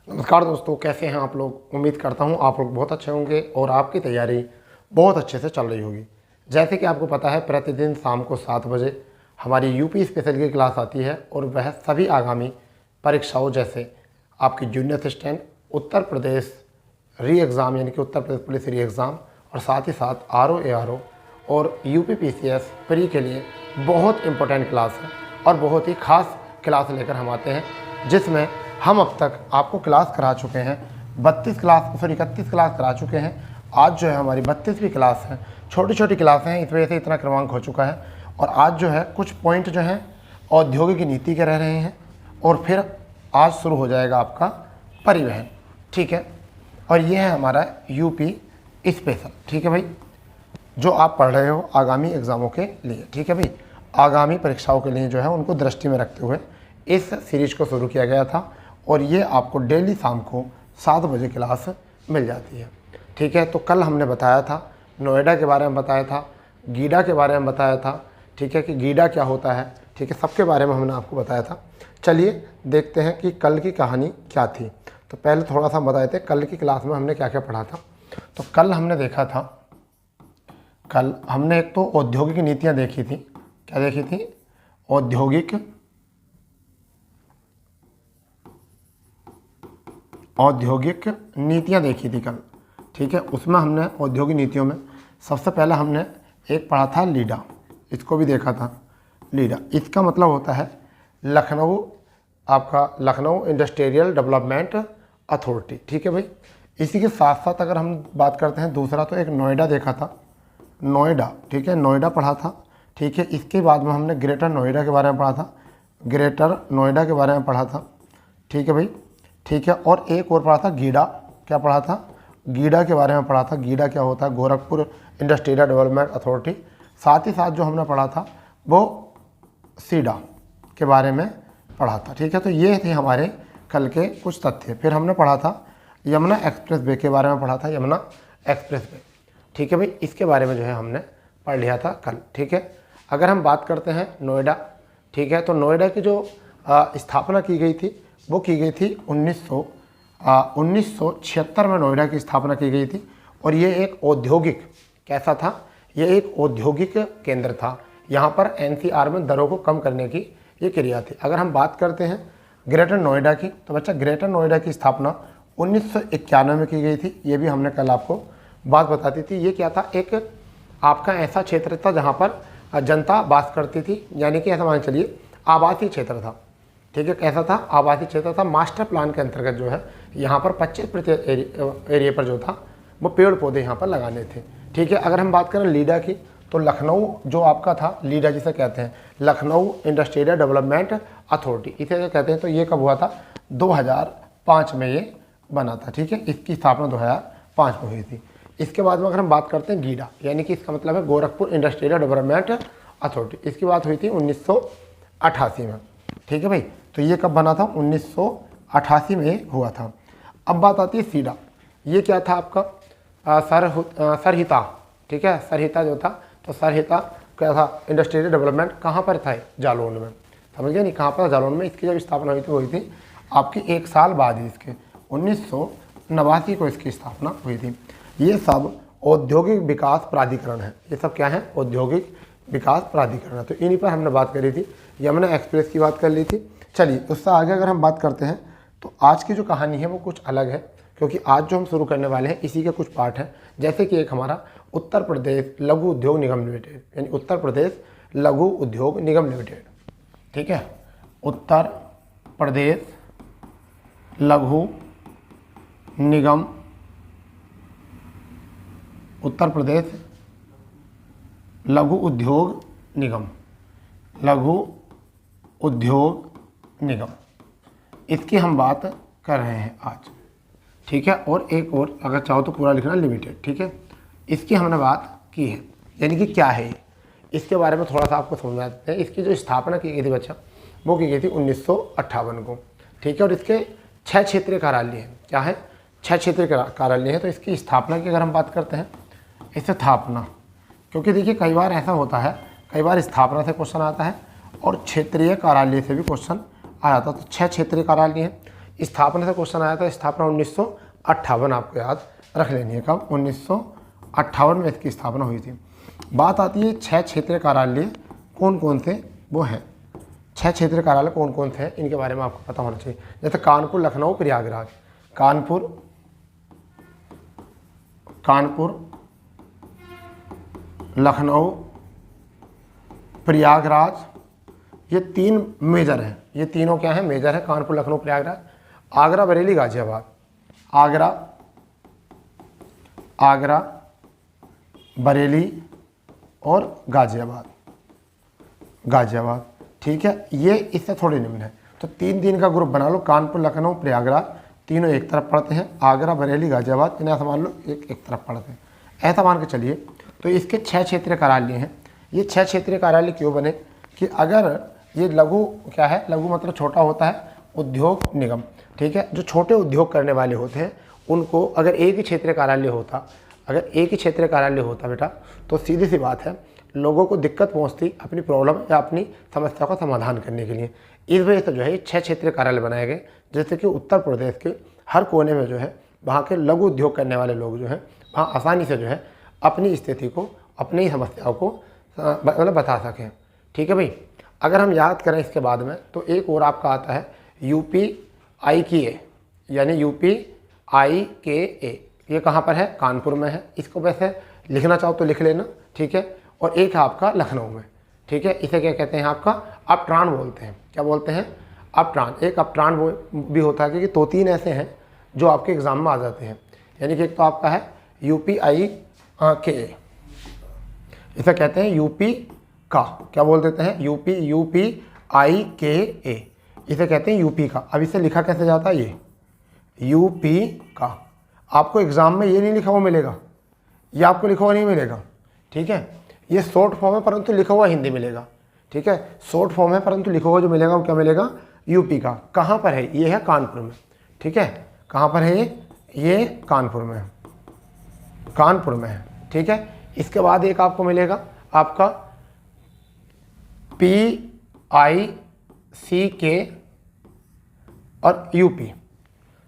नमस्कार दोस्तों, कैसे हैं आप लोग। उम्मीद करता हूं आप लोग बहुत अच्छे होंगे और आपकी तैयारी बहुत अच्छे से चल रही होगी। जैसे कि आपको पता है, प्रतिदिन शाम को 7 बजे हमारी यूपी स्पेशल की क्लास आती है और वह सभी आगामी परीक्षाओं जैसे आपकी जूनियर असिस्टेंट, उत्तर प्रदेश री एग्ज़ाम यानी कि उत्तर प्रदेश पुलिस री एग्ज़ाम और साथ ही साथ आरओ एआरओ और यूपी पीसीएस प्री के लिए बहुत इंपॉर्टेंट क्लास है और बहुत ही खास क्लास लेकर हम आते हैं, जिसमें हम अब तक आपको क्लास करा चुके हैं 31 क्लास करा चुके हैं। आज जो है हमारी 32वीं क्लास है। छोटी छोटी क्लासें हैं, इस वजह से इतना क्रमांक हो चुका है। और आज जो है कुछ पॉइंट जो हैं औद्योगिक नीति के रह रहे हैं और फिर आज शुरू हो जाएगा आपका परिवहन। ठीक है, और ये है हमारा यूपी स्पेशल। ठीक है भाई, जो आप पढ़ रहे हो आगामी एग्ज़ामों के लिए। ठीक है भाई, आगामी परीक्षाओं के लिए जो है उनको दृष्टि में रखते हुए इस सीरीज को शुरू किया गया था और ये आपको डेली शाम को 7 बजे क्लास मिल जाती है। ठीक है, तो कल हमने बताया था, नोएडा के बारे में बताया था, गीडा के बारे में बताया था। ठीक है, कि गीडा क्या होता है। ठीक है, सबके बारे में हमने आपको बताया था। चलिए देखते हैं कि कल की कहानी क्या थी। तो पहले थोड़ा सा बताए थे कल की क्लास में हमने क्या क्या पढ़ा था। तो कल हमने देखा था, कल हमने एक तो औद्योगिक नीतियाँ देखी थी। क्या देखी थी? औद्योगिक नीतियाँ देखी थी कल। ठीक है, उसमें हमने औद्योगिक नीतियों में सबसे पहले हमने एक पढ़ा था लीडा। इसको भी देखा था। लीडा इसका मतलब होता है लखनऊ, आपका लखनऊ इंडस्ट्रियल डेवलपमेंट अथॉरिटी। ठीक है भाई, इसी के साथ साथ अगर हम बात करते हैं दूसरा, तो एक नोएडा देखा था, नोएडा। ठीक है, नोएडा पढ़ा था। ठीक है, इसके बाद में हमने ग्रेटर नोएडा के बारे में पढ़ा था, ग्रेटर नोएडा के बारे में पढ़ा था। ठीक है भाई, ठीक है, और एक और पढ़ा था गीडा। क्या पढ़ा था? गीडा के बारे में पढ़ा था। गीडा क्या होता है? Gorakhpur industrial development authority. साथ ही साथ जो हमने पढ़ा था वो सीडा के बारे में पढ़ा था। ठीक है, तो ये थे हमारे कल के कुछ तथ्य। फिर हमने पढ़ा था यमुना एक्सप्रेस वे के बारे में पढ़ा था, यमुना एक्सप्रेस वे। ठीक है भाई, इसके बारे में जो है हमने पढ़ लिया था कल। ठीक है, अगर हम बात करते हैं नोएडा, ठीक है, तो नोएडा की जो स्थापना की गई थी वो की गई थी 1976 में नोएडा की स्थापना की गई थी। और ये एक औद्योगिक, कैसा था? ये एक औद्योगिक केंद्र था। यहाँ पर एनसीआर में दरों को कम करने की ये क्रिया थी। अगर हम बात करते हैं ग्रेटर नोएडा की, तो बच्चा ग्रेटर नोएडा की स्थापना 1991 में की गई थी। ये भी हमने कल आपको बात बताती थी। ये क्या था? एक आपका ऐसा क्षेत्र था जहाँ पर जनता वास करती थी, यानी कि ऐसा मान चलिए आवासीय क्षेत्र था। ठीक है, कैसा था? आवासीय क्षेत्र था। मास्टर प्लान के अंतर्गत जो है यहाँ पर 25% एरिया पर जो था वो पेड़ पौधे यहाँ पर लगाने थे। ठीक है, अगर हम बात करें लीडा की, तो लखनऊ जो आपका था, लीडा जिसे कहते हैं लखनऊ इंडस्ट्रियल डेवलपमेंट अथॉरिटी, इसे जो कहते हैं, तो ये कब हुआ था? 2005 में ये बना था। ठीक है, इसकी स्थापना 2005 में हुई थी। इसके बाद में अगर हम बात करते हैं गीडा, यानी कि इसका मतलब है गोरखपुर इंडस्ट्रियल डेवलपमेंट अथॉरिटी, इसकी बात हुई थी 1988 में। ठीक है भाई, तो ये कब बना था? 1988 में हुआ था। अब बात आती है सीडा। ये क्या था आपका? सरहिता। ठीक है, सरहिता जो था, तो सरहिता क्या था? इंडस्ट्रियल डेवलपमेंट कहाँ पर था? जालौन में। समझ गए नहीं? कहाँ पर? जालौन में। इसकी जब स्थापना हुई थी आपकी 1 साल बाद ही, इसके 1989 को इसकी स्थापना हुई थी। ये सब औद्योगिक विकास प्राधिकरण है। ये सब क्या है? औद्योगिक विकास प्राधिकरण है। तो इन्हीं पर हमने बात करी थी, यमुना एक्सप्रेस की बात कर ली थी। चलिए, उससे आगे अगर हम बात करते हैं, तो आज की जो कहानी है वो कुछ अलग है, क्योंकि आज जो हम शुरू करने वाले हैं इसी के कुछ पार्ट हैं। जैसे कि एक हमारा उत्तर प्रदेश लघु उद्योग निगम लिमिटेड, यानी उत्तर प्रदेश लघु उद्योग निगम लिमिटेड। ठीक है, उत्तर प्रदेश लघु निगम, उत्तर प्रदेश लघु उद्योग निगम, लघु उद्योग निगम, इसकी हम बात कर रहे हैं आज। ठीक है, और एक और अगर चाहो तो पूरा लिखना लिमिटेड। ठीक है, इसकी हमने बात की है, यानी कि क्या है ये, इसके बारे में थोड़ा सा आपको समझा देते हैं। इसकी जो स्थापना की गई थी बच्चा, वो की गई थी 1958 को। ठीक है, और इसके 6 क्षेत्रीय कार्यालय हैं। क्या है? 6 क्षेत्रीय कार्यालय हैं। तो इसकी स्थापना की अगर हम बात करते हैं, इसे स्थापना, क्योंकि देखिए कई बार ऐसा होता है, कई बार स्थापना से क्वेश्चन आता है और क्षेत्रीय कार्यालय से भी क्वेश्चन आ जाता है। तो 6 क्षेत्रीय कार्यालय हैं। स्थापना से क्वेश्चन आया था, स्थापना 1958 आपको याद रख लेनी है। कब? 1958 में इसकी स्थापना हुई थी। बात आती है 6 क्षेत्रीय कार्यालय कौन कौन थे, वो हैं 6 क्षेत्रीय कार्यालय कौन कौन थे, इनके बारे में आपको पता होना चाहिए। जैसे कानपुर, लखनऊ, प्रयागराज। कानपुर, लखनऊ, प्रयागराज, ये 3 मेजर हैं। ये तीनों क्या हैं? मेजर है। कानपुर, लखनऊ, प्रयागराज। आगरा, बरेली, गाजियाबाद। आगरा, बरेली और गाजियाबाद। ठीक है, ये इससे थोड़े निम्न है। तो 3 दिन का ग्रुप बना लो। कानपुर, लखनऊ, प्रयागराज, तीनों एक तरफ पढ़ते हैं। आगरा, बरेली, गाजियाबाद, इन्हें ऐसा मान लो एक तरफ पढ़ते हैं। ऐसा मान के चलिए। तो इसके 6 क्षेत्रीय कार्यालय हैं। ये 6 क्षेत्रीय कार्यालय क्यों बने कि अगर ये लघु क्या है, लघु मतलब छोटा होता है, उद्योग निगम। ठीक है, जो छोटे उद्योग करने वाले होते हैं उनको अगर एक ही क्षेत्रीय कार्यालय होता, बेटा, तो सीधी सी बात है, लोगों को दिक्कत पहुंचती अपनी प्रॉब्लम या अपनी समस्या का समाधान करने के लिए। इस वजह से जो है 6 क्षेत्रीय कार्यालय बनाए गए, जैसे कि उत्तर प्रदेश के हर कोने में जो है वहाँ के लघु उद्योग करने वाले लोग जो हैं वहाँ आसानी से जो है अपनी स्थिति को, अपनी समस्याओं को मतलब बता सकें। ठीक है भाई। अगर हम याद करें इसके बाद में तो एक और आपका आता है UPIKA, यानी UPIKA। ये कहाँ पर है? कानपुर में है। इसको वैसे लिखना चाहो तो लिख लेना। ठीक है। और एक है आपका लखनऊ में। ठीक है, इसे क्या कहते हैं? आपका अपट्रान बोलते हैं। क्या बोलते हैं? अपट्रान। एक अपट्रान भी होता है क्योंकि 2-3 ऐसे हैं जो आपके एग्जाम में आ जाते हैं। यानी कि एक तो आपका है UPIKA, इसे कहते हैं यूपी का। क्या बोल देते हैं? UPIKA, इसे कहते हैं यूपी का। अब इसे लिखा कैसे जाता है? ये यूपी का। आपको एग्जाम में ये नहीं लिखा हुआ मिलेगा, ये आपको लिखा हुआ नहीं मिलेगा। ठीक है, ये शॉर्ट फॉर्म है परंतु लिखा हुआ हिंदी मिलेगा। ठीक है, शॉर्ट फॉर्म है परंतु लिखा हुआ जो मिलेगा वो क्या मिलेगा? यूपी का। कहाँ पर है? ये है कानपुर में। ठीक है, कहाँ पर है ये कानपुर में है। ठीक है, इसके बाद एक आपको मिलेगा आपका PICK और UP।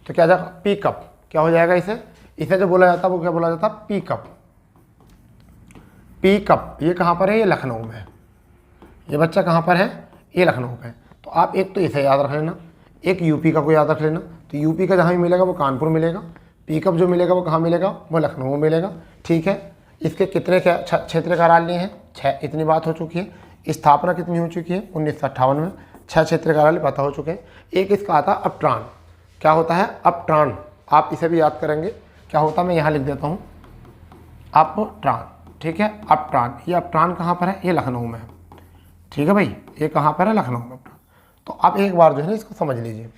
तो क्या जाएगा? पिकअप। क्या हो जाएगा इसे जो बोला जाता है वो क्या बोला जाता है? पिकअप। ये कहाँ पर है? ये लखनऊ में है। ये बच्चा कहाँ पर है? ये लखनऊ में है। तो आप एक तो इसे याद रख लेना, एक यूपी का को याद रख लेना। तो यूपी का जहाँ भी मिलेगा वो कानपुर मिलेगा, पिकअप जो मिलेगा वो कहाँ मिलेगा? वो लखनऊ में मिलेगा। ठीक है, इसके कितने क्षेत्रीय कार्यालय हैं? 6। इतनी बात हो चुकी है। स्थापना कितनी हो चुकी है? 1958 में। 6 क्षेत्रीय कार्यालय पता हो चुके हैं। एक इसका आता है अपट्रान। क्या होता है? अपट्रान। आप इसे भी याद करेंगे। क्या होता है? मैं यहाँ लिख देता हूँ, अपट्रान। ठीक है, अपट्रान। ये अपट्रान कहाँ पर है? ये लखनऊ में है। ठीक है भाई, ये कहाँ पर है? लखनऊ में। तो आप एक बार जो है ना इसको समझ लीजिए।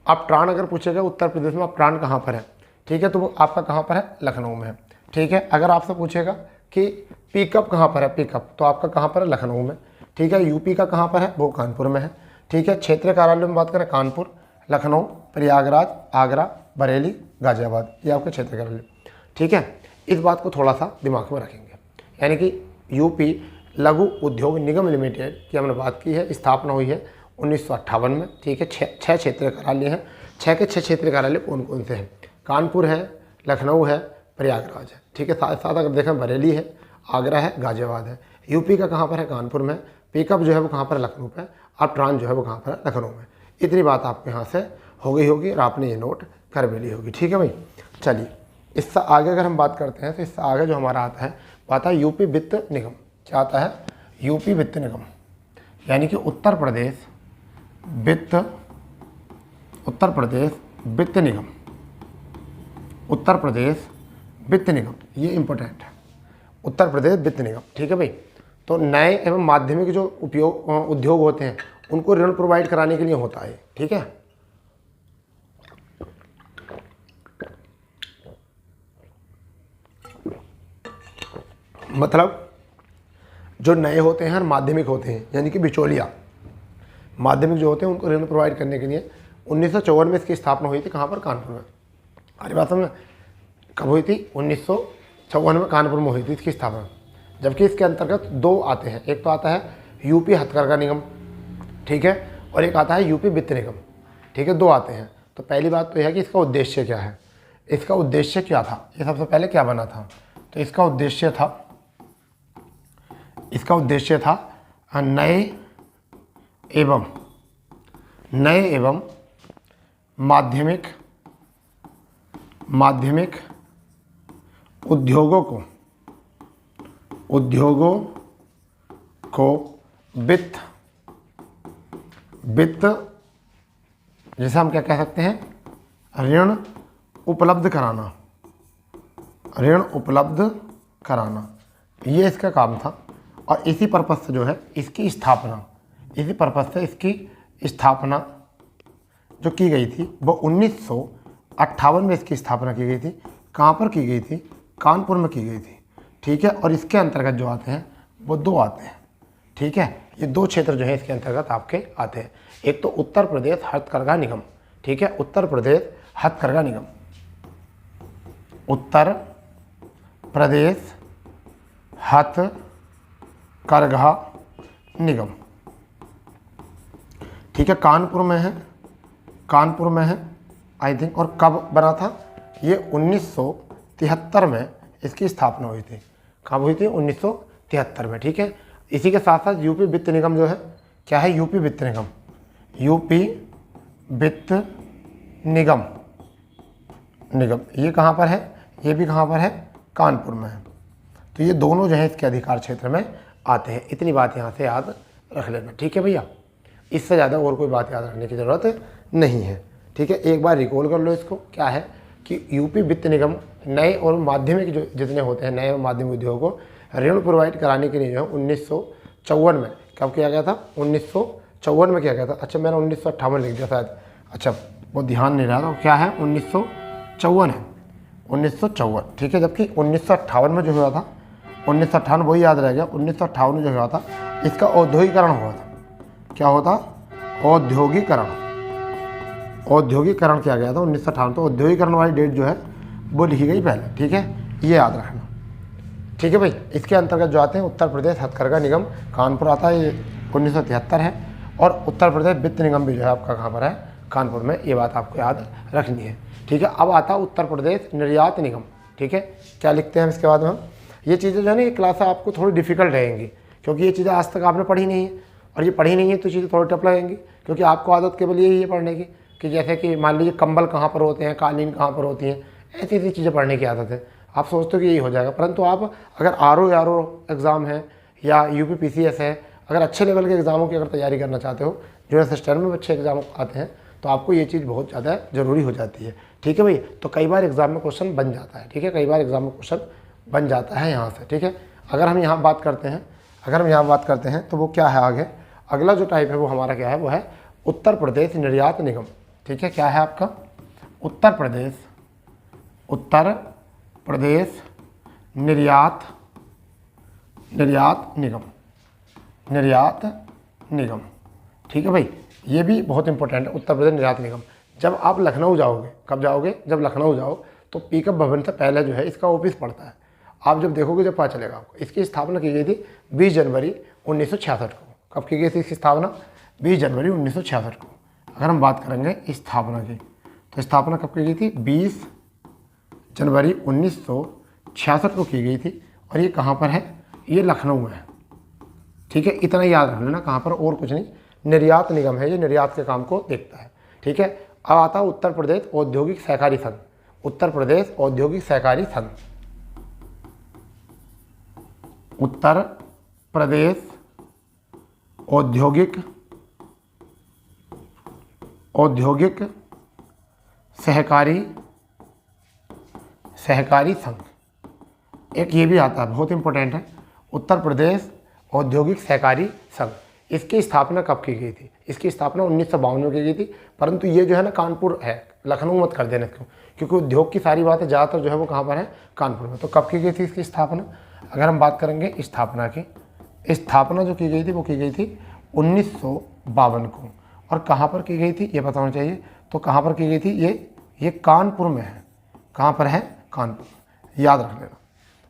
अपट्रान अगर पूछेगा उत्तर प्रदेश में अपट्रान कहाँ पर है, ठीक है, तो वो आपका कहाँ पर है? लखनऊ में है। ठीक है, अगर आपसे पूछेगा कि पिकअप कहाँ पर है, पिकअप, तो आपका कहाँ पर है? लखनऊ में। ठीक है, यूपी का कहाँ पर है? वो कानपुर में है। ठीक है, क्षेत्रीय कार्यालय में बात करें कानपुर, लखनऊ, प्रयागराज, आगरा, बरेली, गाजियाबाद, ये आपके क्षेत्रीय कार्यालय। ठीक है, इस बात को थोड़ा सा दिमाग में रखेंगे। यानी कि यूपी लघु उद्योग निगम लिमिटेड की हमने बात की है, स्थापना हुई है 1958 में। ठीक है, 6 क्षेत्रीय कार्यालय हैं। 6 के 6 क्षेत्रीय कार्यालय कौन कौन से हैं? कानपुर है, लखनऊ है, प्रयागराज है। ठीक है, साथ साथ अगर देखें बरेली है, आगरा है, गाजियाबाद है। यूपी का कहाँ पर है? कानपुर में। पिकअप जो है वो कहाँ पर है? लखनऊ पे। अपट्रान जो है वो कहाँ पर है? लखनऊ में। इतनी बात आपके यहाँ से हो गई होगी और आपने ये नोट कर भी ली होगी। ठीक है भाई, चलिए इससे आगे अगर हम बात करते हैं तो इससे आगे जो हमारा आता है बात है यूपी वित्त निगम। क्या आता है? यूपी वित्त निगम, यानी कि उत्तर प्रदेश वित्त निगम। उत्तर प्रदेश वित्त निगम, ये इंपॉर्टेंट है, उत्तर प्रदेश वित्त निगम। ठीक है भाई, तो नए एवं माध्यमिक जो उद्योग होते हैं उनको ऋण प्रोवाइड कराने के लिए होता है। ठीक है, मतलब जो नए होते हैं और माध्यमिक होते हैं, यानी कि बिचौलिया माध्यमिक जो होते हैं उनको ऋण प्रोवाइड करने के लिए 1954 में इसकी स्थापना हुई थी। कहाँ पर? कानपुर में। अरे बात समझ, कब हुई थी? 1954 में कानपुर में हुई थी इसकी स्थापना। जबकि इसके अंतर्गत 2 आते हैं, एक तो आता है यूपी हथकरघा निगम, ठीक है, और एक आता है यूपी वित्त निगम। ठीक है, 2 आते हैं। तो पहली बात तो यह है कि इसका उद्देश्य क्या है। इसका उद्देश्य क्या था, ये सबसे पहले क्या बना था, तो इसका उद्देश्य था नए एवं माध्यमिक उद्योगों को वित्त जैसे हम क्या कह सकते हैं, ऋण उपलब्ध कराना, ये इसका काम था। और इसी पर्पस से जो है इसकी स्थापना जो की गई थी वो 1958 में इसकी स्थापना की गई थी। कहाँ पर की गई थी, कानपुर में की गई थी, ठीक है। और इसके अंतर्गत जो आते हैं वो 2 आते हैं, ठीक है। ये 2 क्षेत्र जो है इसके अंतर्गत आपके आते हैं। एक तो उत्तर प्रदेश हथकरघा निगम, ठीक है, उत्तर प्रदेश हथकरघा निगम, उत्तर प्रदेश हथकरघा निगम, ठीक है, कानपुर में है आई थिंक। और कब बना था, ये 1973 में इसकी स्थापना हुई थी। कब हुई थी, 1973 में, ठीक है। इसी के साथ साथ यूपी वित्त निगम जो है, क्या है, यूपी वित्त निगम, ये कहाँ पर है, ये भी कहाँ पर है, कानपुर में है। तो ये दोनों जो है इसके अधिकार क्षेत्र में आते हैं। इतनी बात यहाँ से याद रख लेना, ठीक है भैया। इससे ज़्यादा और कोई बात याद रखने की ज़रूरत नहीं है, ठीक है। एक बार रिकॉल कर लो इसको। क्या है कि यूपी वित्त निगम नए और माध्यमिक जो जितने होते हैं नए और माध्यमिक उद्योगों को ऋण प्रोवाइड कराने के लिए जो है 1954 में कब किया गया था, 1954 में किया गया था। अच्छा, मैंने 1958 लिख दिया शायद, अच्छा वो ध्यान नहीं रहा था। क्या है, 1954 है, 1954, ठीक है। जबकि 1958 में जो हुआ था, 1958 वही याद रह गया, 1958 में जो हुआ था इसका औद्योगिकरण हुआ था। क्या होता, औद्योगिकरण किया गया था 1958। तो औद्योगिकरण वाली डेट जो है वो लिखी गई पहले, ठीक है, ये याद रखना, ठीक है भाई। इसके अंतर्गत जो आते हैं उत्तर प्रदेश हथकरघा निगम कानपुर आता है, ये 1973 है। और उत्तर प्रदेश वित्त निगम भी जो है आपका कहाँ पर है, कानपुर में। ये बात आपको याद रखनी है, ठीक है। अब आता है उत्तर प्रदेश निर्यात निगम, ठीक है। क्या लिखते हैं इसके बाद में हम, ये चीज़ें जो है ना, ये क्लास आपको थोड़ी डिफिकल्ट रहेंगी क्योंकि ये चीज़ें आज तक आपने पढ़ी नहीं है, और ये पढ़ी नहीं है तो चीज़ें थोड़ी टफ लगेंगी क्योंकि आपको आदत केवल यही है पढ़ने की कि जैसे कि मान लीजिए कंबल कहाँ पर होते हैं, कालीन कहाँ पर होती हैं, ऐसी ऐसी चीज़ें पढ़ने की आदत है। आप सोचते हो कि यही हो जाएगा, परंतु आप अगर आर एग्ज़ाम है या UPPCS है, अगर अच्छे लेवल के एग्ज़ामों की अगर तैयारी करना चाहते हो, जो असिस्टेंट में अच्छे एग्ज़ाम आते हैं, तो आपको ये चीज़ बहुत ज़्यादा ज़रूरी हो जाती है, ठीक है भाई। तो कई बार एग्ज़ाम में क्वेश्चन बन जाता है, ठीक है, कई बार एग्ज़ाम में क्वेश्चन बन जाता है यहाँ से, ठीक है। अगर हम यहाँ बात करते हैं तो वो क्या है आगे, अगला जो टाइप है वो हमारा क्या है, वो है उत्तर प्रदेश निर्यात निगम, ठीक है। क्या है आपका, उत्तर प्रदेश निर्यात निगम, ठीक है भाई। ये भी बहुत इंपॉर्टेंट है, उत्तर प्रदेश निर्यात निगम। जब आप लखनऊ जाओगे, कब जाओगे, जब लखनऊ जाओ तो पीकअप भवन से पहले जो है इसका ऑफिस पड़ता है। आप जब देखोगे जब पता चलेगा आपको। इसकी स्थापना की गई थी 20 जनवरी 1966 को। कब की गई थी इसकी स्थापना, 20 जनवरी 1966 को। अगर हम बात करेंगे स्थापना की, तो स्थापना कब की गई थी, 20 जनवरी 1966 को की गई थी। और ये कहाँ पर है, ये लखनऊ में है, ठीक है। इतना याद रख लेना, कहाँ पर, और कुछ नहीं। निर्यात निगम है, ये निर्यात के काम को देखता है, ठीक है। अब आता है उत्तर प्रदेश औद्योगिक सहकारी संघ, उत्तर प्रदेश औद्योगिक सहकारी संघ, उत्तर प्रदेश औद्योगिक सहकारी संघ। एक ये भी आता है, बहुत इंपॉर्टेंट है, उत्तर प्रदेश औद्योगिक सहकारी संघ। इसकी स्थापना कब की गई थी, इसकी स्थापना 1952 में की गई थी। परंतु ये जो है ना कानपुर है, लखनऊ मत कर देना इसको, क्योंकि उद्योग की सारी बातें ज़्यादातर जो है वो कहाँ पर है, कानपुर में। तो कब की गई थी इसकी स्थापना, अगर हम बात करेंगे स्थापना की, स्थापना जो की गई थी वो की गई थी 1952 को। और कहाँ पर की गई थी ये पता होना चाहिए। तो कहाँ पर की गई थी, ये कानपुर में है। कहाँ पर है, कानपुर, याद रख लेना।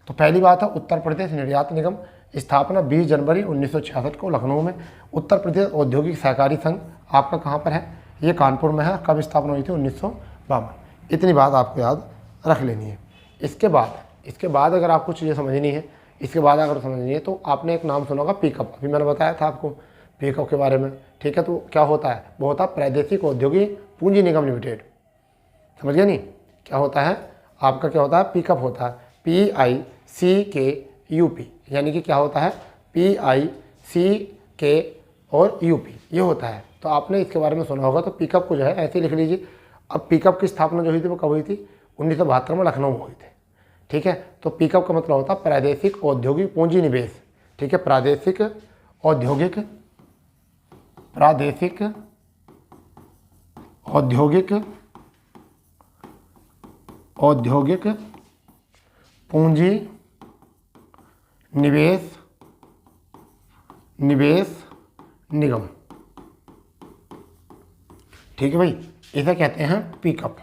तो पहली बात है उत्तर प्रदेश निर्यात निगम, स्थापना 20 जनवरी 1966 को लखनऊ में। उत्तर प्रदेश औद्योगिक सहकारी संघ आपका कहाँ पर है, ये कानपुर में है। कब स्थापना हुई थी? 1952। इतनी बात आपको याद रख लेनी है। इसके बाद अगर आपको चीज़ें समझनी है, इसके बाद अगर समझनी है तो आपने एक नाम सुना होगा पिकअप। अभी मैंने बताया था आपको पिकअप के बारे में, ठीक है। तो क्या होता है? वो होता है प्रादेशिक औद्योगिक पूंजी निगम लिमिटेड। समझ गए नहीं? क्या होता है आपका? क्या होता है? पिकअप होता है, PICKUP, यानी कि क्या होता है? PICK और UP ये होता है। तो आपने इसके बारे में सुना होगा। तो पिकअप को जो है ऐसे लिख लीजिए। अब पिकअप की स्थापना जो हुई थी वो कब हुई थी? 1972 में लखनऊ में हुई थी, ठीक है। तो पिकअप का मतलब होता है प्रादेशिक औद्योगिक पूंजी निवेश, ठीक है। प्रादेशिक औद्योगिक पूंजी निवेश निगम, ठीक है भाई। इसे कहते हैं पिकअप।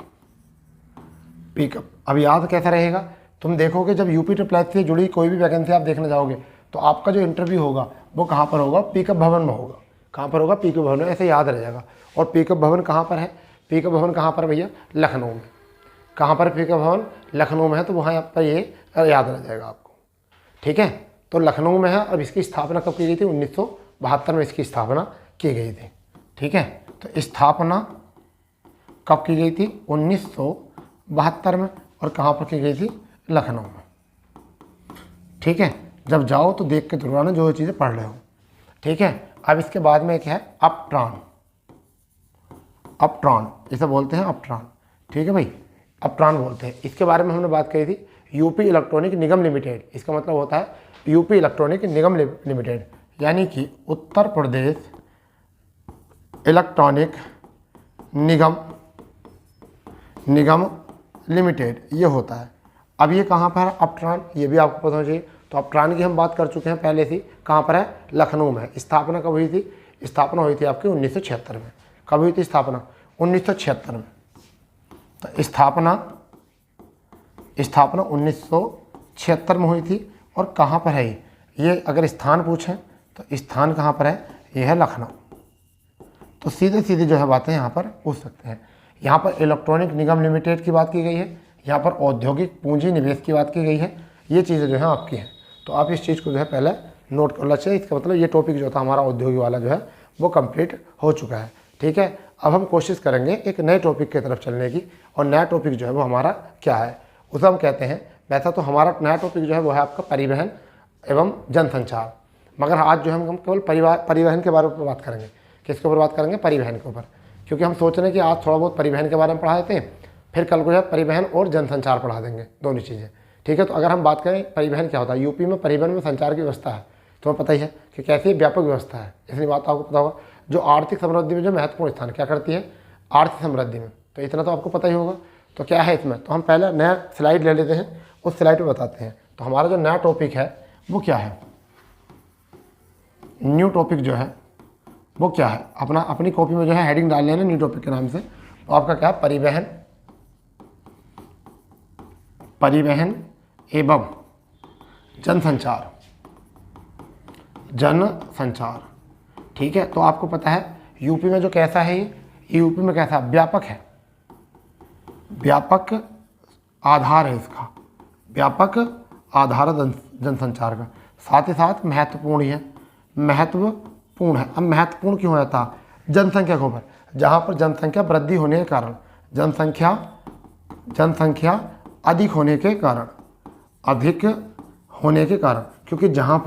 अब याद कैसा रहेगा? तुम देखोगे जब यूपी ट्रिपल से जुड़ी कोई भी वैकेंसी आप देखने जाओगे तो आपका जो इंटरव्यू होगा वो कहाँ पर होगा? पिकअप भवन में होगा। कहाँ पर होगा? पिकअप भवन में। ऐसे याद रह जाएगा। और पिकअप भवन कहाँ पर है? पिकअप भवन कहाँ पर भैया? लखनऊ में। कहाँ पर पिकअप भवन? लखनऊ में है। तो वहाँ पर ये याद रह जाएगा आपको, ठीक है। तो लखनऊ में है। अब इसकी स्थापना कब की गई थी? 1972 में इसकी स्थापना की गई थी, ठीक है। तो स्थापना कब की गई थी? 1972 में। और कहाँ पर की गई थी? लखनऊ में, ठीक है। जब जाओ तो देख के जरूर आना जो चीज़ें पढ़ रहे हो, ठीक है। अब इसके बाद में एक है अपट्रॉन इसे बोलते हैं अपट्रॉन, ठीक है भाई। अपट्रॉन बोलते हैं। इसके बारे में हमने बात करी थी। यूपी इलेक्ट्रॉनिक निगम लिमिटेड, इसका मतलब होता है यूपी इलेक्ट्रॉनिक निगम लिमिटेड, यानी कि उत्तर प्रदेश इलेक्ट्रॉनिक निगम लिमिटेड ये होता है। अब ये कहाँ पर है अपट्रॉन? ये भी आपको पता होना चाहिए। तो अपट्रॉन की हम बात कर चुके हैं पहले से। कहाँ पर है? लखनऊ में। स्थापना कब हुई थी? स्थापना हुई थी आपकी 1976 में। कब हुई थी स्थापना? 1976 में। तो स्थापना 1976 में हुई थी। और कहाँ पर है ये अगर स्थान पूछें तो स्थान कहाँ पर है? ये है लखनऊ। तो सीधे जो है बातें यहाँ पर पूछ सकते हैं। यहाँ पर इलेक्ट्रॉनिक निगम लिमिटेड की बात की गई है, यहाँ पर औद्योगिक पूंजी निवेश की बात की गई है। ये चीज़ें जो है आपकी हैं। तो आप इस चीज़ को जो है पहले नोट कर लीजिए। इसका मतलब ये टॉपिक जो था हमारा औद्योगिक वाला जो है वो कंप्लीट हो चुका है, ठीक है। अब हम कोशिश करेंगे एक नए टॉपिक की तरफ चलने की। और नया टॉपिक जो है वो हमारा क्या है? उसे हम कहते हैं, वैसा तो हमारा नया टॉपिक जो है वो है आपका परिवहन एवं जनसंचार। मगर आज जो है हम केवल परिवहन के बारे में बात करेंगे। किसके ऊपर बात करेंगे? परिवहन के ऊपर। क्योंकि हम सोच रहे हैं कि आज थोड़ा बहुत परिवहन के बारे में पढ़ा देते हैं, फिर कल को जो है परिवहन और जनसंचार पढ़ा देंगे, दोनों चीज़ें, ठीक है। तो अगर हम बात करें परिवहन क्या होता है? यूपी में परिवहन में संचार की व्यवस्था है, तुम्हें पता ही है कि कैसी व्यापक व्यवस्था है। इसलिए बात आपको पता होगा। जो आर्थिक समृद्धि में जो महत्वपूर्ण स्थान क्या करती है? आर्थिक समृद्धि में। तो इतना तो आपको पता ही होगा। तो क्या है इसमें? तो हम पहले नया स्लाइड ले लेते हैं, उस स्लाइड पर बताते हैं। तो हमारा जो नया टॉपिक है वो क्या है? न्यू टॉपिक जो है वो क्या है? अपनी कॉपी में जो है हेडिंग डाल लेना न्यू टॉपिक के नाम से। तो आपका क्या है? परिवहन एवं जनसंचार, ठीक है। तो आपको पता है यूपी में जो कैसा है ये यूपी में कैसा व्यापक है, व्यापक आधार है इसका, व्यापक आधार जनसंचार का। साथ ही साथ महत्वपूर्ण है। अब महत्वपूर्ण क्यों होता है? जनसंख्या के ऊपर, जहाँ पर जनसंख्या वृद्धि होने के कारण, जनसंख्या अधिक होने के कारण, क्योंकि जहाँ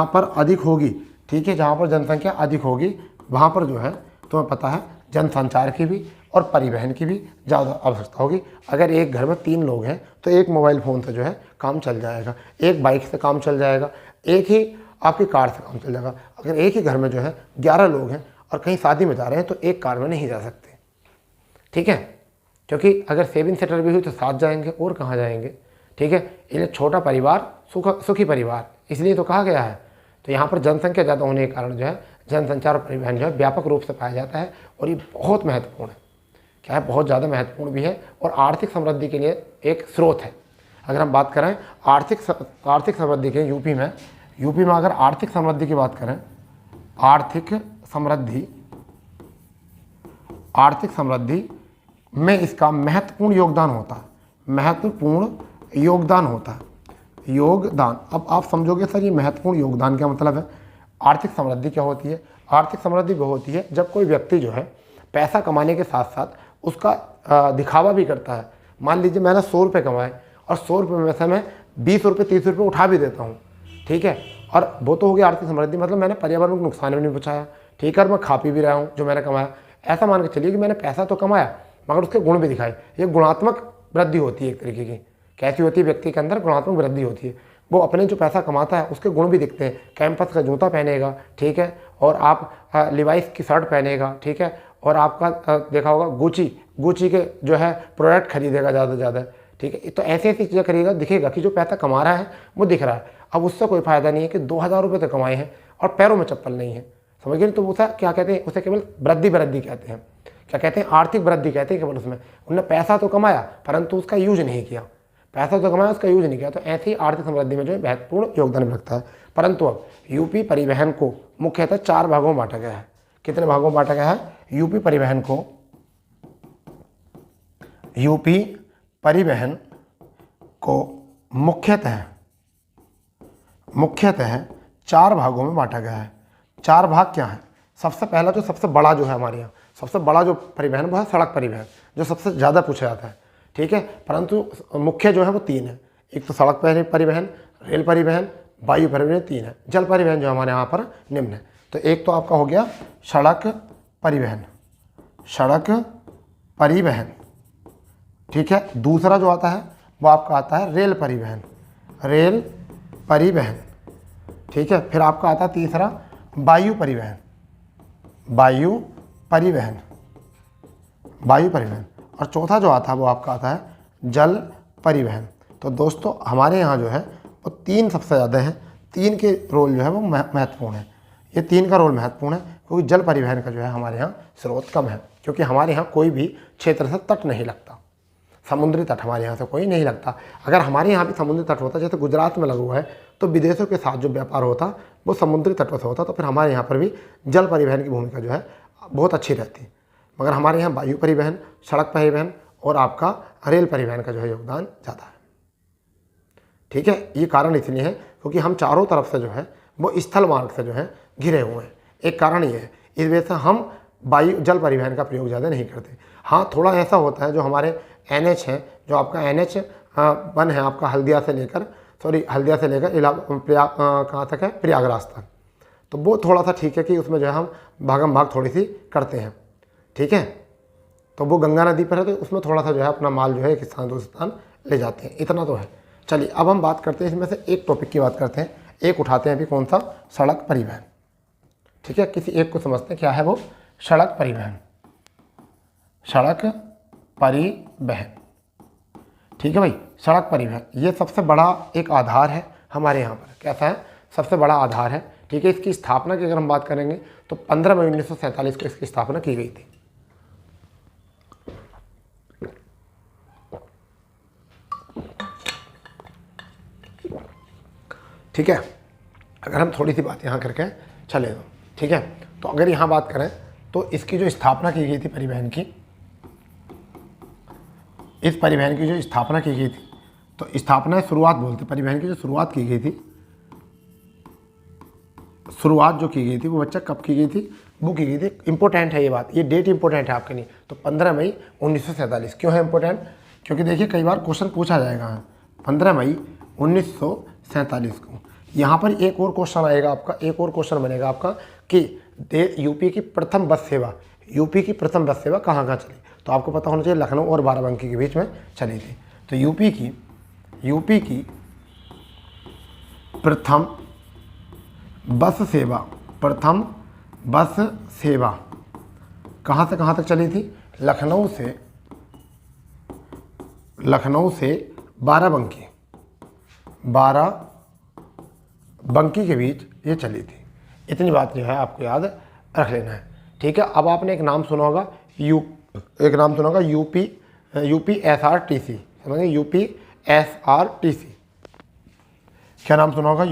पर अधिक होगी, ठीक है, जहाँ पर जनसंख्या अधिक होगी वहाँ पर जो है तुम्हें पता है जनसंचार की भी और परिवहन की भी ज़्यादा आवश्यकता होगी। अगर एक घर में 3 लोग हैं तो एक मोबाइल फ़ोन से जो है काम चल जाएगा, एक बाइक से काम चल जाएगा, एक ही आपकी कार से काम चल जाएगा। अगर एक ही घर में जो है 11 लोग हैं और कहीं शादी में जा रहे हैं तो एक कार में नहीं जा सकते, ठीक है। क्योंकि अगर 7 सीटर भी हुई तो 7 जाएंगे और कहाँ जाएंगे, ठीक है। इसलिए छोटा परिवार सुखी परिवार, इसलिए तो कहा गया है। तो यहाँ पर जनसंख्या ज़्यादा होने के कारण जो है जनसंचार और परिवहन जो है व्यापक रूप से पाया जाता है। और ये बहुत महत्वपूर्ण है, क्या है? बहुत ज़्यादा महत्वपूर्ण भी है और आर्थिक समृद्धि के लिए एक स्रोत है। अगर हम बात करें आर्थिक समृद्धि के यूपी में अगर आर्थिक समृद्धि की बात करें, आर्थिक समृद्धि आर्थिक समृद्धि में इसका महत्वपूर्ण योगदान होता है। महत्वपूर्ण योगदान होता है। योगदान, अब आप समझोगे सर ये महत्वपूर्ण योगदान क्या मतलब है। आर्थिक समृद्धि क्या होती है? आर्थिक समृद्धि वो होती है जब कोई व्यक्ति जो है पैसा कमाने के साथ साथ उसका दिखावा भी करता है। मान लीजिए मैंने 100 रुपये कमाए और 100 रुपये में से मैं 20 रुपये 30 रुपये उठा भी देता हूँ, ठीक है, और वो तो हो गया आर्थिक समृद्धि, मतलब मैंने पर्यावरण को नुकसान भी नहीं पहुँचाया, ठीक है, और मैं खा पी भी रहा हूँ जो मैंने कमाया। ऐसा मान के चलिए कि मैंने पैसा तो कमाया मगर उसके गुण भी दिखाए। ये गुणात्मक वृद्धि होती है एक तरीके की। कैसी होती है? व्यक्ति के अंदर गुणात्मक वृद्धि होती है। वो अपने जो पैसा कमाता है उसके गुण भी दिखते हैं। कैंपस का जूता पहनेगा, ठीक है, और आप लिवाइस की शर्ट पहनेगा, ठीक है, और आपका देखा होगा गुची के जो है प्रोडक्ट खरीदेगा ज़्यादा से ज़्यादा, ठीक है। तो ऐसी ऐसी चीज़ें खरीदेगा, दिखेगा कि जो पैसा कमा रहा है वो दिख रहा है। अब उससे कोई फ़ायदा नहीं है कि 2000 रुपये तो कमाए हैं और पैरों में चप्पल नहीं है, समझ गए? तो उसे क्या कहते हैं? उसे केवल वृद्धि कहते हैं। क्या कहते हैं? आर्थिक वृद्धि कहते हैं केवल उसमें। उन्होंने पैसा तो कमाया परंतु उसका यूज नहीं किया, पैसा तो कमाया उसका यूज नहीं किया। तो ऐसी आर्थिक समृद्धि में जो है महत्वपूर्ण योगदान रखता है। परंतु अब यूपी परिवहन को मुख्यतः 4 भागों में बांटा गया है। कितने भागों में बांटा गया है? यूपी परिवहन को मुख्यतः 4 भागों में बांटा गया है। 4 भाग क्या है? सबसे पहला जो सबसे बड़ा जो है हमारे यहाँ सबसे बड़ा जो परिवहन वो है सड़क परिवहन, जो सबसे ज़्यादा पूछा जाता है, ठीक है। परंतु मुख्य जो है वो 3 है। एक तो सड़क परिवहन, रेल परिवहन, वायु परिवहन, 3 है। जल परिवहन जो हमारे यहाँ पर निम्न है। तो एक तो आपका हो गया सड़क परिवहन, ठीक है। दूसरा जो आता है वो आपका आता है रेल परिवहन, ठीक है। फिर आपका आता है तीसरा वायु परिवहन, और चौथा जो आता है वो आपका आता है जल परिवहन। तो दोस्तों हमारे यहाँ जो है वो 3 सबसे ज़्यादा है। 3 के रोल जो है वो महत्वपूर्ण है। ये 3 का रोल महत्वपूर्ण है क्योंकि जल परिवहन का जो है हमारे यहाँ स्रोत कम है, क्योंकि हमारे यहाँ कोई भी क्षेत्र से तट नहीं लगता। समुद्री तट हमारे यहाँ से कोई नहीं लगता। अगर हमारे यहाँ भी समुद्री तट होता, जैसे गुजरात में लगा हुआ है, तो विदेशों के साथ जो व्यापार होता वो समुद्री तटों से होता, तो फिर हमारे यहाँ पर भी जल परिवहन की भूमिका जो है बहुत अच्छी रहती। मगर हमारे यहाँ वायु परिवहन, सड़क परिवहन और आपका रेल परिवहन का जो है योगदान ज़्यादा है, ठीक है। ये कारण इसलिए है क्योंकि हम चारों तरफ से जो है वो स्थल मार्ग से जो है घिरे हुए हैं। एक कारण ये है, इस वजह से हम जल परिवहन का प्रयोग ज़्यादा नहीं करते। हाँ, थोड़ा ऐसा होता है जो हमारे NH है, जो आपका NH 1 है आपका हल्दिया से लेकर कहाँ तक है? प्रयागराज तक। तो वो थोड़ा सा ठीक है कि उसमें जो है हम भागम भाग थोड़ी सी करते हैं, ठीक है। तो वो गंगा नदी पर है तो उसमें थोड़ा सा जो है अपना माल जो है एक स्थान दूसरे स्थान ले जाते हैं, इतना तो है। चलिए अब हम बात करते हैं, इसमें से एक टॉपिक की बात करते हैं, एक उठाते हैं अभी, कौन सा? सड़क परिवहन, ठीक है। किसी एक को समझते हैं क्या है वो? सड़क परिवहन, ठीक है भाई। सड़क परिवहन ये सबसे बड़ा एक आधार है हमारे यहाँ पर। कैसा है? सबसे बड़ा आधार है, ठीक है। इसकी स्थापना की अगर हम बात करेंगे तो 15 मई 1947 को इसकी स्थापना की गई थी। ठीक है, अगर हम थोड़ी सी बात यहाँ करके चले तो, ठीक है। तो अगर यहाँ बात करें तो इसकी जो स्थापना की गई थी परिवहन की, इस परिवहन की जो स्थापना की गई थी, तो स्थापना शुरुआत बोलते, परिवहन की जो शुरुआत की गई थी, शुरुआत जो की गई थी वो बच्चा कब की गई थी? वो की गई थी, इंपॉर्टेंट है ये बात, ये डेट इंपॉर्टेंट है आपके लिए। तो 15 मई 1947। क्यों है इंपॉर्टेंट? क्योंकि देखिए कई बार क्वेश्चन पूछा जाएगा 15 मई 1947 को। यहाँ पर एक और क्वेश्चन आएगा आपका, एक और क्वेश्चन बनेगा आपका कि यूपी की प्रथम बस सेवा कहाँ कहाँ चली? तो आपको पता होना चाहिए लखनऊ और बाराबंकी के बीच में चली थी। तो यूपी की प्रथम बस सेवा कहाँ से कहाँ तक चली थी? लखनऊ से बाराबंकी के बीच ये चली थी। इतनी बात जो है आपको याद रख लेना है, ठीक है। अब आपने एक नाम सुना होगा UPSRTC, समझिए UPSRTC। क्या नाम सुना होगा?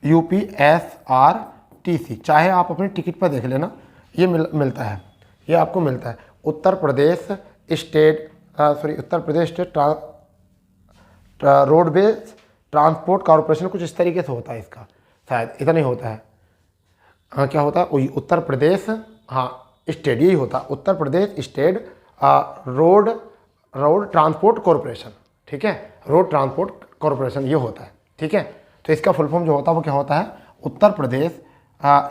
UPSRTC। चाहे आप अपनी टिकट पर देख लेना, ये मिलता है ये आपको मिलता है। Uttar Pradesh state roadways transport corporation, कुछ इस तरीके से होता है इसका, शायद इतना नहीं होता है। हाँ, क्या होता है उत्तर प्रदेश, हाँ स्टेट यही होता है, Uttar Pradesh state road transport corporation, ठीक है, रोड ट्रांसपोर्ट कॉरपोरेशन ये होता है, ठीक है। तो इसका फुल फॉर्म जो होता है वो क्या होता है, Uttar Pradesh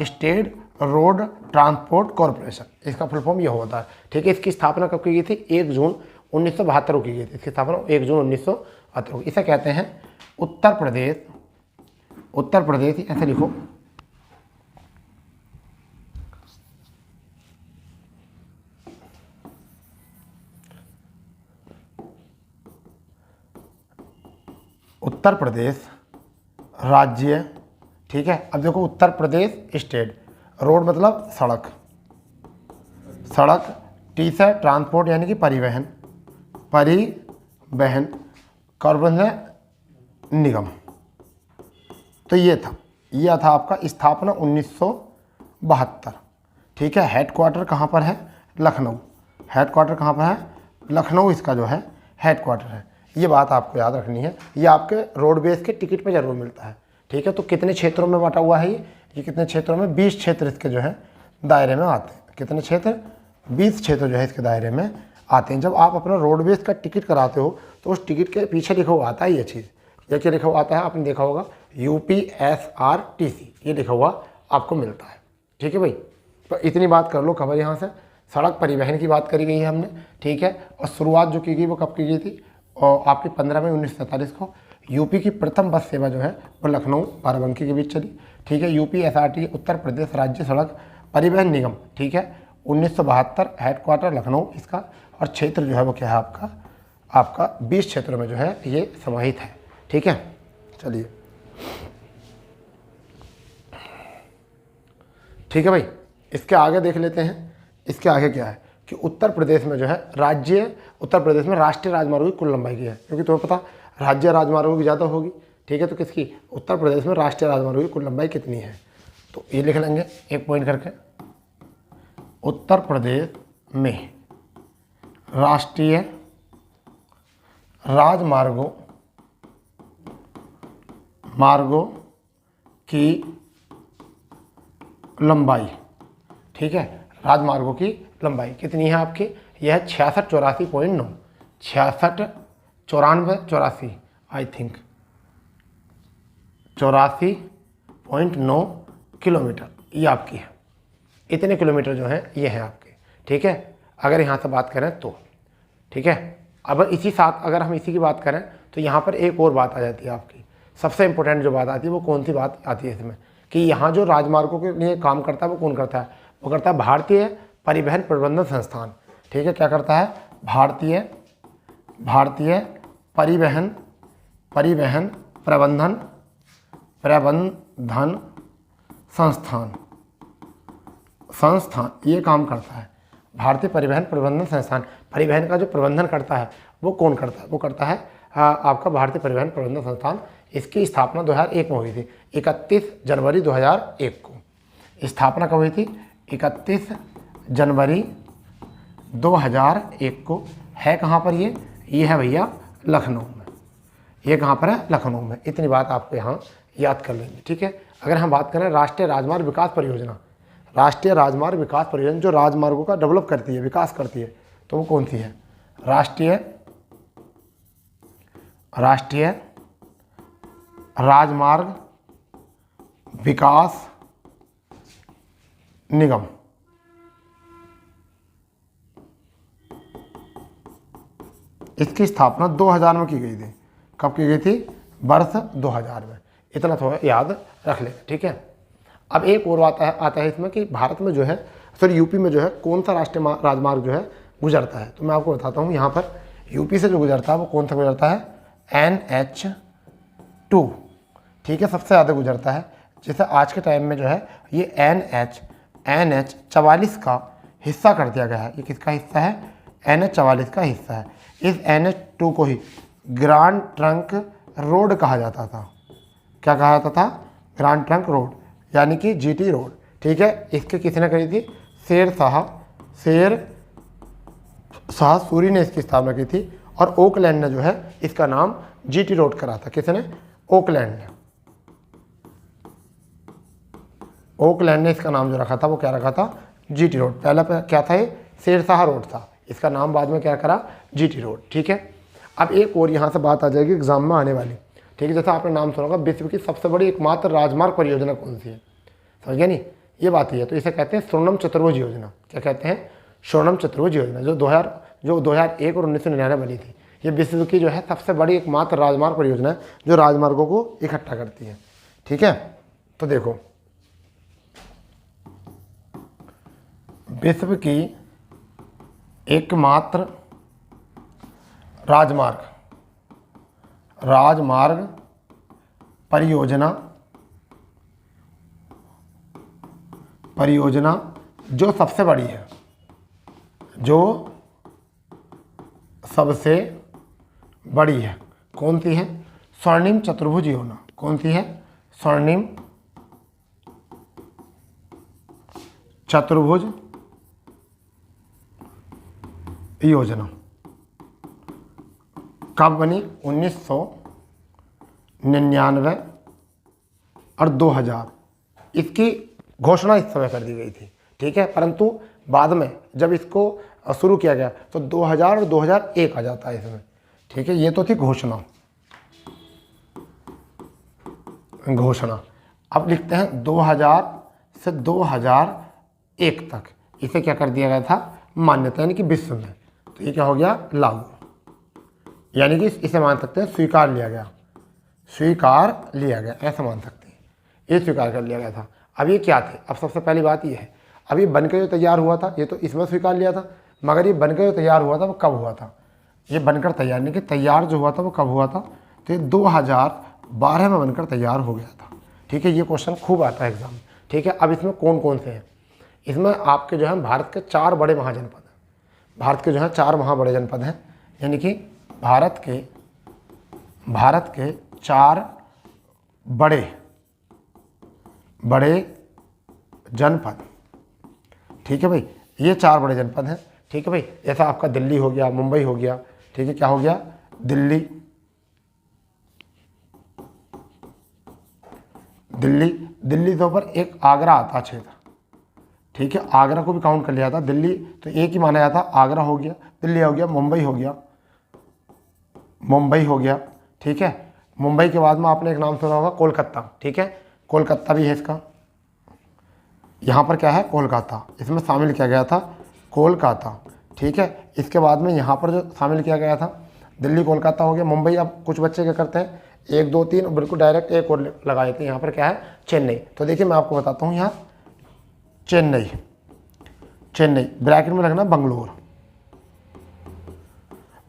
state road transport corporation, इसका फुल फॉर्म ये होता है, ठीक है। इसकी स्थापना कब की गई थी, 1 जून 1972 को की गई थी। इसकी स्थापना 1 जून 1972 को। इसे कहते हैं उत्तर प्रदेश, ऐसे लिखो, उत्तर प्रदेश राज्य, ठीक है। अब देखो उत्तर प्रदेश स्टेट, रोड मतलब सड़क, टी से ट्रांसपोर्ट यानी कि परिवहन, कॉरपोरेशन निगम। तो ये था आपका स्थापना 1972, ठीक है। हेडक्वार्टर कहाँ पर है, लखनऊ, हेडक्वार्टर कहाँ पर है, लखनऊ इसका जो है हेडक्वार्टर है। ये बात आपको याद रखनी है, ये आपके रोडवेज के टिकट पे जरूर मिलता है, ठीक है। तो कितने क्षेत्रों में बांटा हुआ है ये कितने क्षेत्रों में, 20 क्षेत्र इसके जो है दायरे में आते हैं। कितने क्षेत्र, 20 क्षेत्र जो है इसके दायरे में आते हैं। जब आप अपना रोडवेज का टिकट कराते हो तो उस टिकट के पीछे लिखा हुआ आता है ये चीज़, ये क्या लिखा हुआ आता है, आपने देखा होगा UPSRTC, ये लिखा हुआ आपको मिलता है, ठीक है भाई। तो इतनी बात कर लो खबर यहाँ से। सड़क परिवहन की बात करी गई है हमने, ठीक है। और शुरुआत जो की गई वो कब की गई थी, और आपकी 15 मई 1947 को यूपी की प्रथम बस सेवा जो है वो लखनऊ बाराबंकी के बीच चली, ठीक है। UPSRTC उत्तर प्रदेश राज्य सड़क परिवहन निगम, ठीक है, 1972, हेडक्वार्टर लखनऊ इसका, और क्षेत्र जो है वो क्या है आपका 20 क्षेत्रों में जो है ये समाहित है, ठीक है। चलिए ठीक है भाई, इसके आगे देख लेते हैं। इसके आगे क्या है कि उत्तर प्रदेश में जो है उत्तर प्रदेश में राष्ट्रीय राजमार्गों की कुल लंबाई की है, क्योंकि तुम्हें पता राज्य राजमार्गों की ज़्यादा होगी, ठीक है। तो किसकी, उत्तर प्रदेश में राष्ट्रीय राजमार्गों की कुल लंबाई कितनी है, तो ये लिख लेंगे एक पॉइंट करके। उत्तर प्रदेश में राष्ट्रीय राजमार्गों की लंबाई, ठीक है, राजमार्गों की लंबाई कितनी है आपकी, यह है 6684.9, 66 आई थिंक 84.9 किलोमीटर ये आपकी है। इतने किलोमीटर जो है ये है आपके, ठीक है, अगर यहाँ से बात करें तो, ठीक है। अब इसी साथ अगर हम इसी की बात करें तो यहाँ पर एक और बात आ जाती है आपकी, सबसे इंपॉर्टेंट जो बात आती है वो कौन सी बात आती है इसमें, कि यहाँ जो राजमार्गों के लिए काम करता है वो कौन करता है, वो करता है भारतीय परिवहन प्रबंधन संस्थान, ठीक है। क्या करता है, भारतीय परिवहन प्रबंधन संस्थान ये काम करता है। भारतीय परिवहन प्रबंधन संस्थान, परिवहन का जो प्रबंधन करता है वो कौन करता है, वो करता है आपका भारतीय परिवहन प्रबंधन संस्थान। इसकी स्थापना 2001 में हुई थी, 31 जनवरी 2001 को स्थापना कब हुई थी, 31 जनवरी 2001 को। है कहाँ पर ये है भैया लखनऊ में, ये कहाँ पर है, लखनऊ में। इतनी बात आपको यहाँ याद कर लेंगे, ठीक है। अगर हम बात करें राष्ट्रीय राजमार्ग विकास परियोजना, राष्ट्रीय राजमार्ग विकास परियोजना जो राजमार्गों का डेवलप करती है, विकास करती है, तो वो कौन सी है, राष्ट्रीय राजमार्ग विकास निगम। इसकी स्थापना 2000 में की गई थी। कब की गई थी, वर्ष 2000 में। इतना थोड़ा याद रख लें, ठीक है। अब एक और बात आता है इसमें कि भारत में जो है, यूपी में जो है कौन सा राष्ट्रीय राजमार्ग जो है गुजरता है, तो मैं आपको बताता हूँ। यहाँ पर यूपी से जो गुजरता है वो कौन सा गुजरता है, NH2, ठीक है, सबसे ज़्यादा गुजरता है। जैसे आज के टाइम में जो है ये NH44 का हिस्सा कर दिया गया है। ये किसका हिस्सा है, NH44 का हिस्सा है। इस NH2 को ही ग्रांड ट्रंक रोड कहा जाता था। क्या कहा जाता था, ग्रांड ट्रंक रोड, यानी कि GT रोड, ठीक है। इसके किसने करी थी, शेर शाह सूरी ने इसकी स्थापना की थी। और ओकलैंड ने जो है इसका नाम जीटी रोड करा था। किसने? ओकलैंड ने। ओकलैंड ने इसका नाम जो रखा था वो क्या रखा था? GT road. पहला क्या था? ये शेरशाह रोड था, इसका नाम बाद में क्या करा? GT road. ठीक है। अब एक और यहाँ से बात आ जाएगी एग्जाम में आने वाली। ठीक है, जैसा आपने नाम सुना होगा, विश्व की सबसे बड़ी एकमात्र राजमार्ग परियोजना कौन सी है? समझ गया नहीं? ये बात ही है। तो इसे कहते हैं स्वर्णम चतुर्भुज योजना। क्या कहते हैं? स्वर्णम चतुर्भुज योजना, जो 2001 और 1999 बनी थी। ये विश्व की जो है सबसे बड़ी एकमात्र राजमार्ग परियोजना है जो राजमार्गों को इकट्ठा करती है। ठीक है, तो देखो, विश्व की एकमात्र राजमार्ग परियोजना जो सबसे बड़ी है, जो सबसे बड़ी है, कौन सी है? स्वर्णिम चतुर्भुज योजना। कौन सी है? स्वर्णिम चतुर्भुज योजना। कब बनी? 1999 और 2000। इसकी घोषणा इस समय कर दी गई थी। ठीक है, परंतु बाद में जब इसको शुरू किया गया तो 2000 और 2001 आ जाता है इसमें। ठीक है, ये तो थी घोषणा। अब लिखते हैं 2000 से 2001 तक इसे क्या कर दिया गया था? मान्यता, यानी कि विश्व में। तो ये क्या हो गया? लागू, यानी कि इसे मान सकते हैं स्वीकार लिया गया, ऐसा मान सकते हैं। ये स्वीकार कर लिया गया था। अब ये क्या थे? अब सबसे पहली बात ये है, अब ये बनकर जो तैयार हुआ था, ये तो इसमें स्वीकार लिया था, मगर ये बनकर जो तैयार हुआ था वो कब हुआ था? ये बनकर तैयार, नहीं कि तैयार जो हुआ था वो कब हुआ था? तो ये 2012 में बनकर तैयार हो गया था। ठीक है, ये क्वेश्चन खूब आता है एग्जाम में। ठीक है, अब इसमें कौन कौन से हैं? इसमें आपके जो है भारत के 4 बड़े महाजनपद हैं। भारत के जो है 4 बड़े जनपद हैं, यानी कि भारत के 4 बड़े जनपद। ठीक है भाई, ये 4 बड़े जनपद हैं। ठीक है भाई, जैसा आपका दिल्ली हो गया, मुंबई हो गया। ठीक है, क्या हो गया? दिल्ली के ऊपर एक आगरा आता क्षेत्र। ठीक है, आगरा को भी काउंट कर लिया था। दिल्ली तो एक ही माना जाता, आगरा हो गया, दिल्ली हो गया, मुंबई हो गया। ठीक है, मुंबई के बाद में आपने एक नाम सुना होगा कोलकाता। ठीक है, कोलकाता भी है इसका। यहाँ पर क्या है? कोलकाता, इसमें शामिल किया गया था कोलकाता। ठीक है, इसके बाद में यहाँ पर जो शामिल किया गया था, दिल्ली कोलकाता हो गया, मुंबई। अब कुछ बच्चे क्या करते हैं, 1 2 3 बिल्कुल डायरेक्ट एक और लगा देते हैं। यहाँ पर क्या है? चेन्नई। तो देखिए मैं आपको बताता हूँ, यहाँ चेन्नई, ब्रैकेट में रखना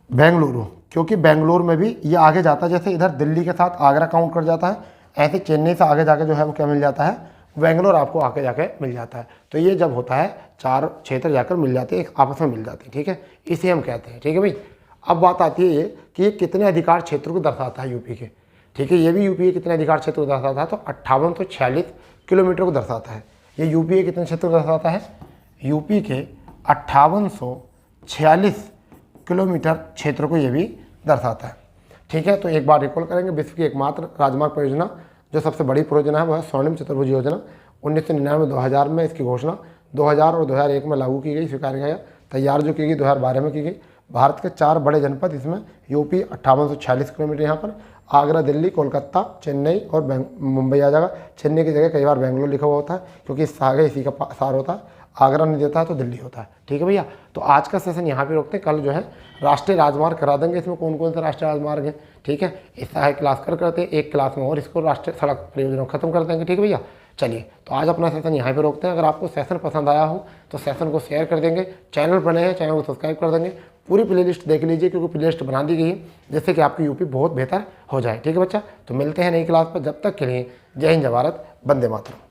बेंगलुरु, क्योंकि बेंगलुरु में भी ये आगे जाता है। जैसे इधर दिल्ली के साथ आगरा काउंट कर जाता है, ऐसे चेन्नई से आगे जाके जो है वो क्या मिल जाता है? बेंगलोर आपको आगे जाके मिल जाता है। तो ये जब होता है 4 क्षेत्र जाकर मिल जाते हैं, आपस में मिल जाते हैं। ठीक है, इसे हम कहते हैं। ठीक है भाई, अब बात आती है ये कि ये कितने अधिकार क्षेत्र को दर्शाता है यूपी के। ठीक है, ये भी यूपी के कितने अधिकार क्षेत्र को दर्शाता है? तो 5846 किलोमीटर को दर्शाता है। ये यूपी के कितने क्षेत्र को दर्शाता है? यूपी के 5846 किलोमीटर क्षेत्र को ये भी दर्शाता है। ठीक है, तो एक बार रिकॉल करेंगे, विश्व की एकमात्र राजमार्ग परियोजना जो सबसे बड़ी परियोजना है वह है स्वर्णिम चतुर्भुज योजना। 1999-2000 में इसकी घोषणा 2000 और 2001 में लागू की गई, स्वीकार किया गया। तैयार जो की गई 2012 में की गई। भारत के 4 बड़े जनपद, इसमें यूपी 5846 किलोमीटर, यहाँ पर आगरा, दिल्ली, कोलकाता, चेन्नई और मुंबई आ जाएगा। चेन्नई की जगह कई बार बेंगलोर लिखा हुआ होता है, क्योंकि इससे आगे इसी का सार होता है। आगरा नहीं देता है तो दिल्ली होता है। ठीक है भैया, तो आज का सेशन यहाँ पे रोकते हैं। कल जो है राष्ट्रीय राजमार्ग करा देंगे, इसमें कौन कौन से राष्ट्रीय राजमार्ग हैं। ठीक है, इस सहायक क्लास करते हैं, एक क्लास में और इसको राष्ट्रीय सड़क परियोजना खत्म कर देंगे। ठीक है भैया, चलिए तो आज अपना सेशन यहाँ पे रोकते हैं। अगर आपको सेशन पसंद आया हो तो सेशन को शेयर कर देंगे, चैनल बने हैं चैनल को सब्सक्राइब कर देंगे, पूरी प्लेलिस्ट देख लीजिए, क्योंकि प्लेलिस्ट बना दी गई है जिससे कि आपकी यूपी बहुत बेहतर हो जाए। ठीक है बच्चा, तो मिलते हैं नई क्लास पर, जब तक के लिए जय हिंद, जय भारत, वंदे मातरम।